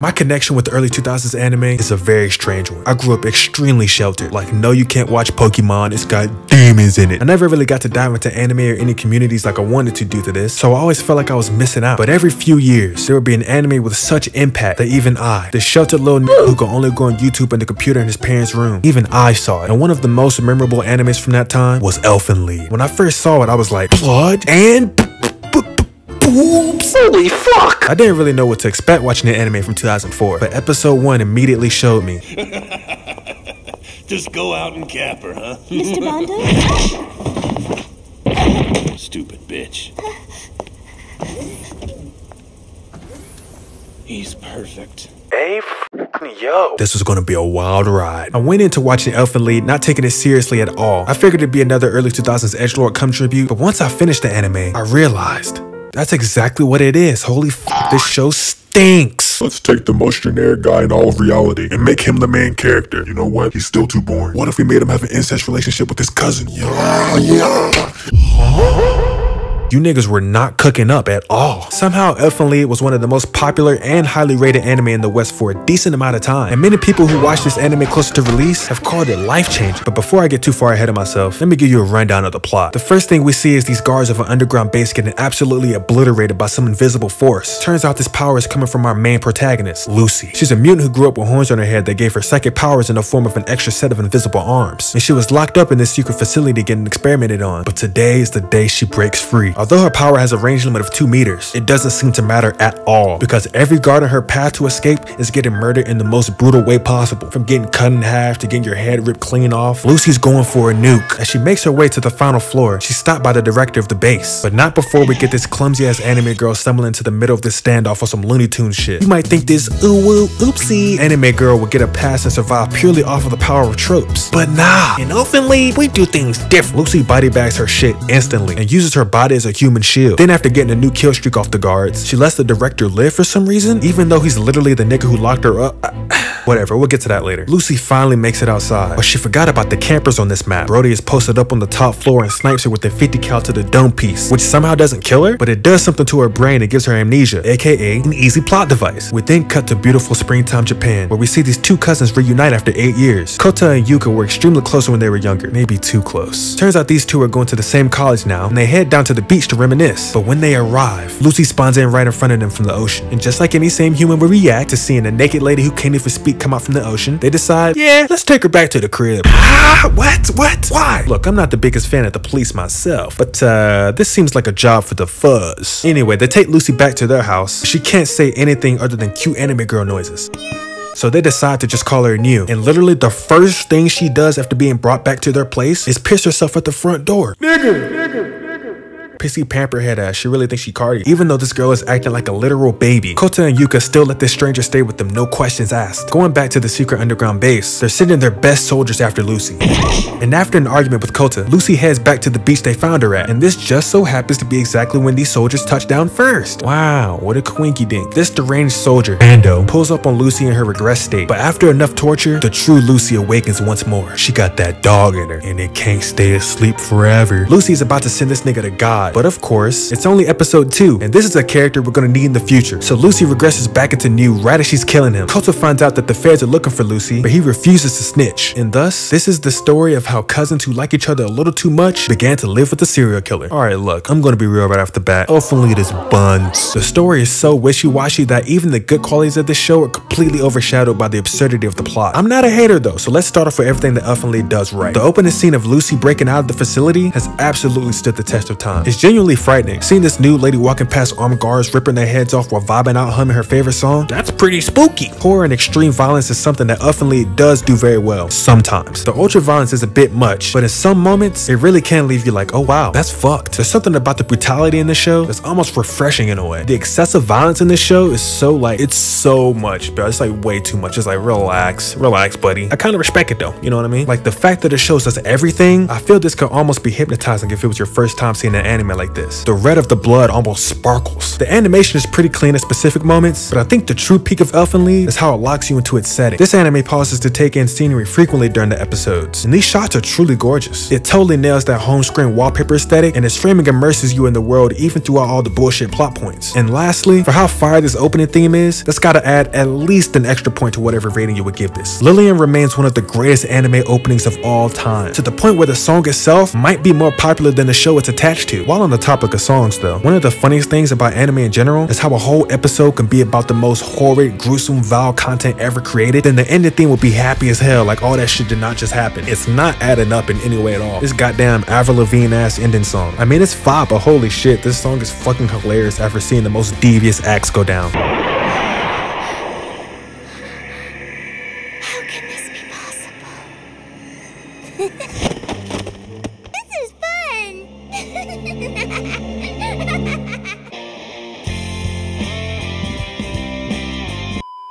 My connection with the early 2000s anime is a very strange one. I grew up extremely sheltered. Like, no, you can't watch Pokemon, it's got demons in it. I never really got to dive into anime or any communities like I wanted to due to this, so I always felt like I was missing out. But every few years, there would be an anime with such impact that even I, the sheltered little nigga who could only go on YouTube and the computer in his parents' room, even I saw it. And one of the most memorable animes from that time was L-fen Lied. When I first saw it, I was like, blood and boobs. Holy fuck! I didn't really know what to expect watching an anime from 2004, but episode 1 immediately showed me. Just go out and cap her, huh? Mr. Bando? Stupid bitch. He's perfect. Hey, yo. This was gonna be a wild ride. I went into watching L-fen Lied not taking it seriously at all. I figured it'd be another early 2000s edgelord come tribute, but once I finished the anime, I realized that's exactly what it is. Holy f***, this show stinks. Let's take the most generic guy in all of reality and make him the main character. You know what? He's still too boring. What if we made him have an incest relationship with his cousin? Yeah. You niggas were not cooking up at all. Somehow, L-fen Lied was one of the most popular and highly rated anime in the West for a decent amount of time. And many people who watched this anime closer to release have called it life-changing. But before I get too far ahead of myself, let me give you a rundown of the plot. The first thing we see is these guards of an underground base getting absolutely obliterated by some invisible force. Turns out this power is coming from our main protagonist, Lucy. She's a mutant who grew up with horns on her head that gave her psychic powers in the form of an extra set of invisible arms. And she was locked up in this secret facility getting experimented on. But today is the day she breaks free. Although her power has a range limit of 2 meters, it doesn't seem to matter at all, because every guard on her path to escape is getting murdered in the most brutal way possible. From getting cut in half to getting your head ripped clean off, Lucy's going for a nuke. As she makes her way to the final floor, she's stopped by the director of the base. But not before we get this clumsy-ass anime girl stumbling into the middle of this standoff on some Looney Tunes shit. You might think this ooh-woo, oopsie anime girl would get a pass and survive purely off of the power of tropes. But nah, in L-fen Lied, we do things different. Lucy body bags her shit instantly and uses her body as a human shield. Then after getting a new kill streak off the guards, she lets the director live for some reason, even though he's literally the nigga who locked her up. Whatever, we'll get to that later. Lucy finally makes it outside, but she forgot about the campers on this map. Brody is posted up on the top floor and snipes her with a 50 cal to the dome piece, which somehow doesn't kill her, but it does something to her brain and gives her amnesia, aka an easy plot device. We then cut to beautiful springtime Japan, where we see these 2 cousins reunite after 8 years. Kota and Yuka were extremely close when they were younger, maybe too close. Turns out these 2 are going to the same college now, and they head down to the beach to reminisce. But when they arrive, Lucy spawns in right in front of them from the ocean. And just like any same human would react to seeing a naked lady who can't even speak come out from the ocean, they decide, yeah, let's take her back to the crib. What? Why? Look, I'm not the biggest fan of the police myself, but this seems like a job for the fuzz. Anyway, they take Lucy back to their house. She can't say anything other than cute anime girl noises. So they decide to just call her new. And literally the first thing she does after being brought back to their place is piss herself at the front door. Nigga. Pissy pamperhead ass, she really thinks she Cardi. Even though this girl is acting like a literal baby, Kota and Yuka still let this stranger stay with them, no questions asked. Going back to the secret underground base, they're sending their best soldiers after Lucy. And after an argument with Kota, Lucy heads back to the beach they found her at. And this just so happens to be exactly when these soldiers touch down first. Wow, what a quinky dink. This deranged soldier, Bando, pulls up on Lucy in her regress state. But after enough torture, the true Lucy awakens once more. She got that dog in her, and it can't stay asleep forever. Lucy is about to send this nigga to God. But of course, it's only episode 2, and this is a character we're gonna need in the future. So Lucy regresses back into New right as she's killing him. Kota finds out that the feds are looking for Lucy, but he refuses to snitch. And thus, this is the story of how cousins who like each other a little too much began to live with a serial killer. Alright, look, I'm gonna be real right off the bat. L-fen Lied is buns. The story is so wishy-washy that even the good qualities of this show are completely overshadowed by the absurdity of the plot. I'm not a hater though, so let's start off with everything that L-fen Lied does right. The opening scene of Lucy breaking out of the facility has absolutely stood the test of time. It's genuinely frightening. Seeing this nude lady walking past armed guards ripping their heads off while vibing out humming her favorite song, that's pretty spooky. Horror and extreme violence is something that L-fen Lied does do very well. Sometimes. The ultra violence is a bit much, but in some moments, it really can leave you like, oh wow, that's fucked. There's something about the brutality in the show that's almost refreshing in a way. The excessive violence in this show is so it's so much, bro. It's like way too much. It's like, relax, buddy. I kind of respect it though, you know what I mean? Like the fact that it shows us everything, I feel this could almost be hypnotizing if it was your first time seeing an anime like this. The red of the blood almost sparkles. The animation is pretty clean at specific moments, but I think the true peak of L-fen Lied is how it locks you into its setting. This anime pauses to take in scenery frequently during the episodes, and these shots are truly gorgeous. It totally nails that home screen wallpaper aesthetic, and its framing immerses you in the world even throughout all the bullshit plot points. And lastly, for how fire this opening theme is, that's gotta add at least an extra point to whatever rating you would give this. Lillian remains one of the greatest anime openings of all time, to the point where the song itself might be more popular than the show it's attached to. While on the topic of songs though, one of the funniest things about anime in general is how a whole episode can be about the most horrid, gruesome, vile content ever created, then the ending theme will be happy as hell, like all that shit did not just happen. It's not adding up in any way at all. This goddamn Avril Lavigne ass ending song. I mean, it's fine, but holy shit, this song is fucking hilarious after seeing the most devious acts go down. How can this be possible? This is fun!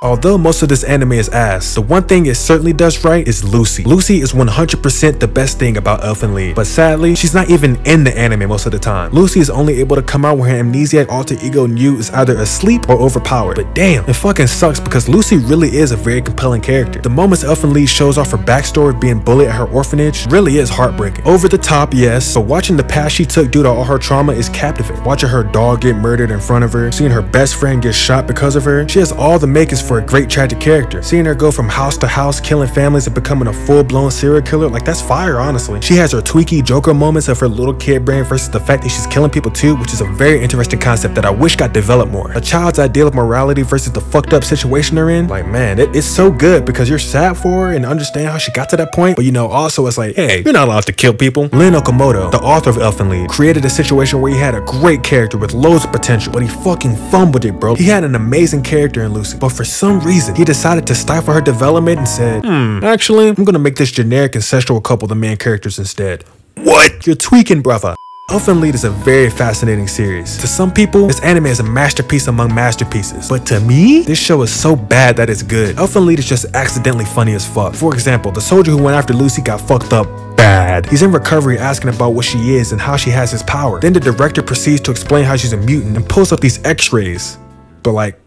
Although most of this anime is ass, the one thing it certainly does right is Lucy. Lucy is 100% the best thing about L-fen Lied, but sadly, she's not even in the anime most of the time. Lucy is only able to come out when her amnesiac alter ego New is either asleep or overpowered. But damn, it fucking sucks because Lucy really is a very compelling character. The moments L-fen Lied shows off her backstory of being bullied at her orphanage really is heartbreaking. Over the top, yes, but watching the path she took due to all her trauma is captivating. Watching her dog get murdered in front of her, seeing her best friend get shot because of her, she has all the makings for a great tragic character. Seeing her go from house to house, killing families and becoming a full-blown serial killer, like that's fire, honestly. She has her tweaky Joker moments of her little kid brain versus the fact that she's killing people too, which is a very interesting concept that I wish got developed more. A child's ideal of morality versus the fucked up situation they're in, like man, it's so good because you're sad for her and understand how she got to that point, but you know, also it's like, hey, you're not allowed to kill people. Lin Okamoto, the author of L-fen Lied, created a situation where he had a great character with loads of potential, but he fucking fumbled it, bro. He had an amazing character in Lucy, but for some reason, he decided to stifle her development and said, actually, I'm gonna make this generic ancestral couple the main characters instead. What? You're tweaking, brother. L-fen Lied is a very fascinating series. To some people, this anime is a masterpiece among masterpieces. But to me, this show is so bad that it's good. L-fen Lied is just accidentally funny as fuck. For example, the soldier who went after Lucy got fucked up bad. He's in recovery asking about what she is and how she has his power. Then the director proceeds to explain how she's a mutant and pulls up these x-rays. But like,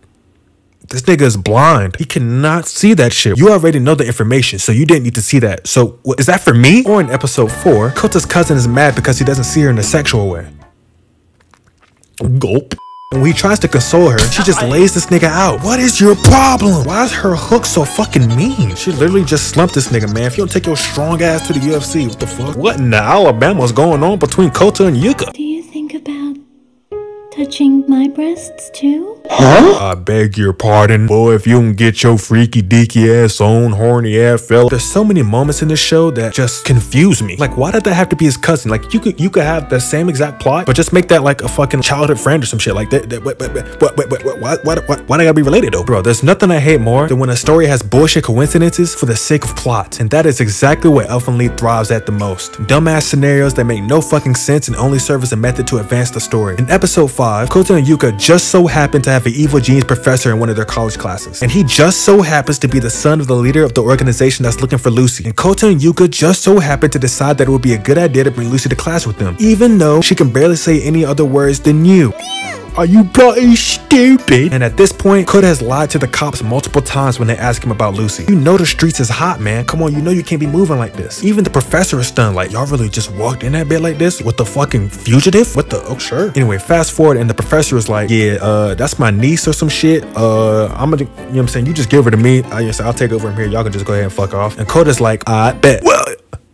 this nigga is blind. He cannot see that shit. You already know the information, so you didn't need to see that. So, what, is that for me? Or in episode 4, Kota's cousin is mad because he doesn't see her in a sexual way. Gulp. And when he tries to console her, she just lays this nigga out. What is your problem? Why is her hook so fucking mean? She literally just slumped this nigga, man. If you don't take your strong ass to the UFC, what the fuck? What in the Alabama's going on between Kota and Yuka? Do you think about touching my breasts too? Huh? I beg your pardon. Boy, if you don't get your freaky deaky ass on, horny ass fella. There's so many moments in this show that just confuse me. Like, why did that have to be his cousin? Like, you could have the same exact plot, but just make that like a fucking childhood friend or some shit like that. Why they gotta be related though? Bro, there's nothing I hate more than when a story has bullshit coincidences for the sake of plot. And that is exactly what L-fen Lied thrives at the most. Dumbass scenarios that make no fucking sense and only serve as a method to advance the story. In episode 5, Kota and Yuka just so happen to have an evil genius professor in one of their college classes. And he just so happens to be the son of the leader of the organization that's looking for Lucy. And Kota and Yuka just so happen to decide that it would be a good idea to bring Lucy to class with them, even though she can barely say any other words than you. Are you bloody stupid? And at this point, Kota has lied to the cops multiple times when they ask him about Lucy. You know the streets is hot, man. Come on, you know you can't be moving like this. Even the professor is stunned, like, y'all really just walked in that bed like this with the fucking fugitive? What the, oh sure. Anyway, fast forward and the professor is like, yeah, that's my niece or some shit. I'm gonna, you know what I'm saying? You just give her to me. I'll take over from here. Y'all can just go ahead and fuck off. And Kota's like, I bet. Well,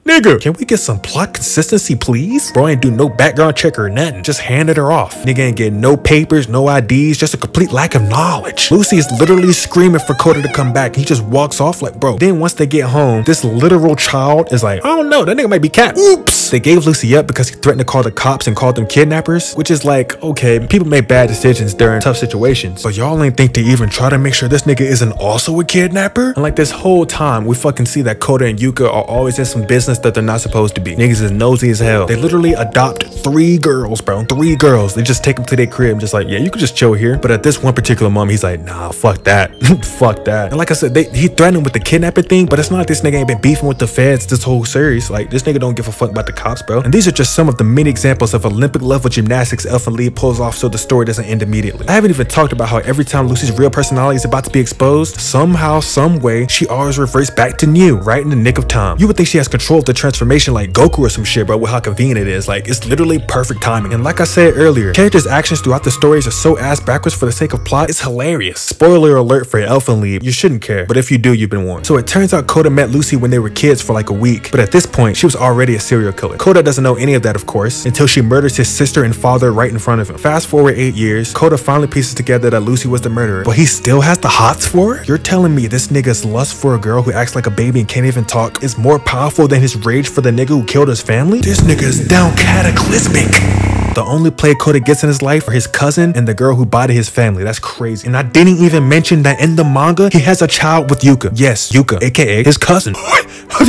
nigga, can we get some plot consistency, please? Bro ain't do no background check or nothing. Just handed her off. Nigga ain't get no papers, no IDs, just a complete lack of knowledge. Lucy is literally screaming for Kota to come back. He just walks off like, bro. Then once they get home, this literal child is like, I don't know, that nigga might be cat. Oops. They gave Lucy up because he threatened to call the cops and called them kidnappers, which is like, okay, people make bad decisions during tough situations, but y'all ain't think to even try to make sure this nigga isn't also a kidnapper? And like this whole time, we fucking see that Kota and Yuka are always in some business villains that they're not supposed to be. Niggas is nosy as hell. They literally adopt 3 girls, bro. 3 girls. They just take them to their crib, just like, yeah, you could just chill here. But at this one particular moment, he's like, nah, fuck that. Fuck that. And like I said, he threatened with the kidnapping thing, but it's not like this nigga ain't been beefing with the feds this whole series. Like, this nigga don't give a fuck about the cops, bro. And these are just some of the many examples of Olympic level gymnastics L-fen Lied pulls off so the story doesn't end immediately. I haven't even talked about how every time Lucy's real personality is about to be exposed, somehow, some way, she always reverts back to new, right in the nick of time. You would think she has control of the transformation like Goku or some shit, bro, with how convenient it is. Like, it's literally perfect timing. And like I said earlier, characters' actions throughout the stories are so ass backwards for the sake of plot, it's hilarious. Spoiler alert for L-fen Lied, you shouldn't care, but if you do, you've been warned. So it turns out Koda met Lucy when they were kids for like a week, but at this point, she was already a serial killer. Koda doesn't know any of that, of course, until she murders his sister and father right in front of him. Fast forward 8 years, Koda finally pieces together that Lucy was the murderer, but he still has the hots for her? You're telling me this nigga's lust for a girl who acts like a baby and can't even talk is more powerful than his rage for the nigga who killed his family? This nigga is down cataclysmic. The only play Koda gets in his life are his cousin and the girl who bodied his family. That's crazy. And I didn't even mention that in the manga, he has a child with Yuka. Yes, Yuka, aka his cousin.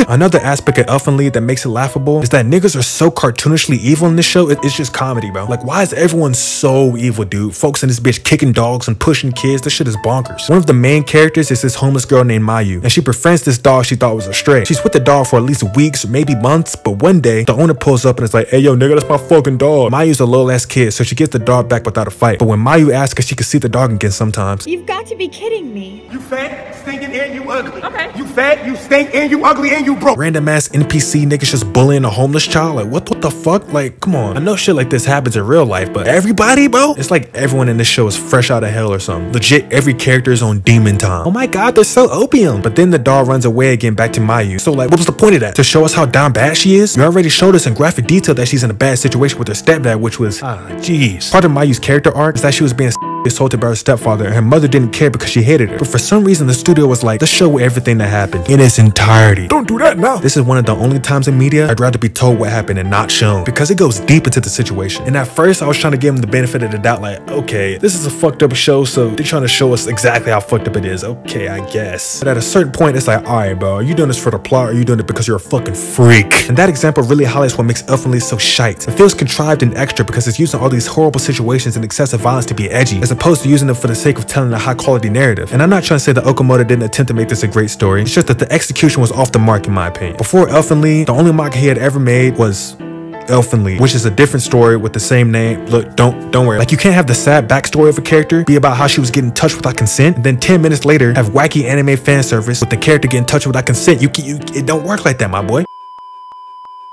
Another aspect of L-fen Lied that makes it laughable is that niggas are so cartoonishly evil in this show. It's just comedy, bro. Like, why is everyone so evil, dude? Folks in this bitch kicking dogs and pushing kids. This shit is bonkers. One of the main characters is this homeless girl named Mayu, and she befriends this dog she thought was a stray. She's with the dog for at least weeks or maybe months, but one day, the owner pulls up and is like, hey, yo, nigga, that's my fucking dog. Mayu's a little ass kid, so she gets the dog back without a fight. But when Mayu asks if she can see the dog again sometimes, you've got to be kidding me. You fat, stinking, and you ugly. Okay. You fat, you stink, and you ugly, and you broke. Random ass NPC niggas just bullying a homeless child. Like, what the fuck? Like, come on. I know shit like this happens in real life, but everybody, bro? It's like everyone in this show is fresh out of hell or something. Legit, every character is on demon time. Oh my god, they're so opium. But then the dog runs away again back to Mayu. So like, what was the point of that? To show us how down bad she is? You already showed us in graphic detail that she's in a bad situation with her stepdad, which was, jeez. Part of Mayu's character arc is that she was being assaulted by her stepfather and her mother didn't care because she hated her. But for some reason the studio was like, let's show everything that happened in its entirety. Don't do that now. This is one of the only times in media I'd rather be told what happened and not shown, because it goes deep into the situation. And at first I was trying to give them the benefit of the doubt, like, okay, this is a fucked up show, so they're trying to show us exactly how fucked up it is. Okay, I guess. But at a certain point it's like, alright bro, are you doing this for the plot or are you doing it because you're a fucking freak? And that example really highlights what makes L-fen Lied so shite. It feels contrived and extra because it's using all these horrible situations and excessive violence to be edgy, as opposed to using them for the sake of telling a high quality narrative. And I'm not trying to say that Okamoto didn't attempt to make this a great story, it's just that the execution was off the mark in my opinion. Before L-fen Lied, the only manga he had ever made was L-fen Lied, which is a different story with the same name. Look, don't worry. Like, you can't have the sad backstory of a character be about how she was getting touched without consent, and then 10 minutes later have wacky anime fan service with the character getting touched without consent. It don't work like that, my boy.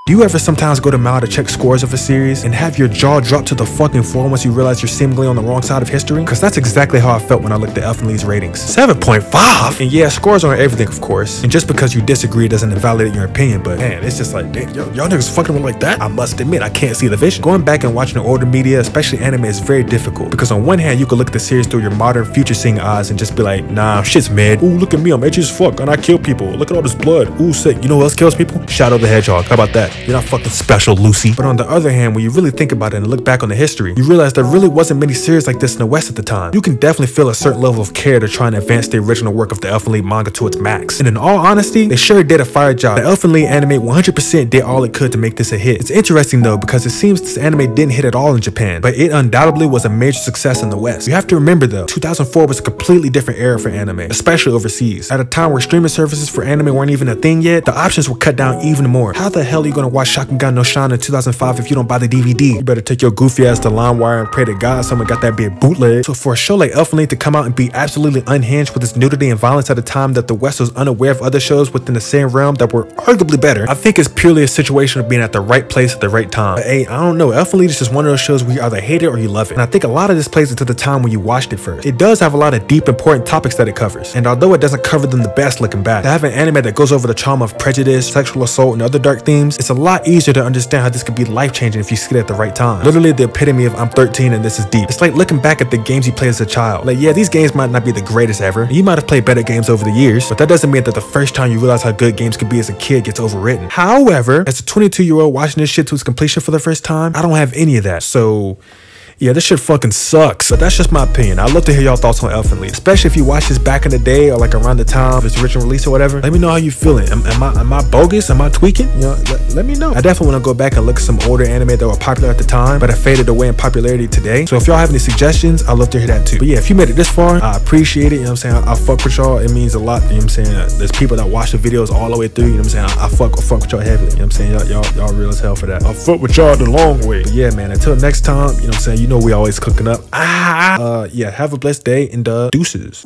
Do you ever sometimes go to Mao to check scores of a series and have your jaw drop to the fucking floor once you realize you're seemingly on the wrong side of history? Because that's exactly how I felt when I looked at L-fen Lied's ratings. 7.5? And yeah, scores aren't everything, of course. And just because you disagree doesn't invalidate your opinion, but man, it's just like, damn, y'all niggas fucking with like that? I must admit, I can't see the vision. Going back and watching the older media, especially anime, is very difficult. Because on one hand, you could look at the series through your modern, future-seeing eyes and just be like, nah, shit's mid. Ooh, look at me, I'm edgy as fuck, and I kill people. Look at all this blood. Ooh, sick. You know who else kills people? Shadow the Hedgehog. How about that? You're not fucking special, Lucy. But on the other hand, when you really think about it and look back on the history, you realize there really wasn't many series like this in the West at the time. You can definitely feel a certain level of care to try and advance the original work of the L-fen Lied manga to its max. And in all honesty, they sure did a fire job. The L-fen Lied anime 100% did all it could to make this a hit. It's interesting though, because it seems this anime didn't hit at all in Japan, but it undoubtedly was a major success in the West. You have to remember though, 2004 was a completely different era for anime, especially overseas. At a time where streaming services for anime weren't even a thing yet, the options were cut down even more. How the hell are you gonna watch Shakugan no Shana in 2005 if you don't buy the DVD? You better take your goofy ass to LimeWire and pray to God someone got that bit bootleg. So for a show like L-fen Lied to come out and be absolutely unhinged with its nudity and violence at a time that the West was unaware of other shows within the same realm that were arguably better, I think it's purely a situation of being at the right place at the right time. But hey, I don't know, L-fen Lied is just one of those shows where you either hate it or you love it. And I think a lot of this plays into the time when you watched it first. It does have a lot of deep, important topics that it covers. And although it doesn't cover them the best looking back, to have an anime that goes over the trauma of prejudice, sexual assault, and other dark themes, it's a lot easier to understand how this could be life-changing if you see it at the right time. Literally the epitome of I'm 13 and this is deep. It's like looking back at the games you played as a child. Like, yeah, these games might not be the greatest ever, and you might have played better games over the years, but that doesn't mean that the first time you realize how good games could be as a kid gets overwritten. However, as a 22-year-old watching this shit to its completion for the first time, I don't have any of that. So Yeah, this shit fucking sucks. But that's just my opinion. I'd love to hear y'all thoughts on L-fen Lied, especially if you watched this back in the day or like around the time of its original release or whatever. Let me know how you feeling. Am I bogus? Am I tweaking? You know, let me know. I definitely want to go back and look at some older anime that were popular at the time, but have faded away in popularity today. So if y'all have any suggestions, I'd love to hear that too. But yeah, if you made it this far, I appreciate it. You know what I'm saying? I fuck with y'all. It means a lot. You know what I'm saying? There's people that watch the videos all the way through. You know what I'm saying? I fuck with y'all heavily. You know what I'm saying? Y'all real as hell for that. I fuck with y'all the long way. But yeah, man, until next time, you know what I'm saying? You know we always cooking up. Yeah, have a blessed day and deuces.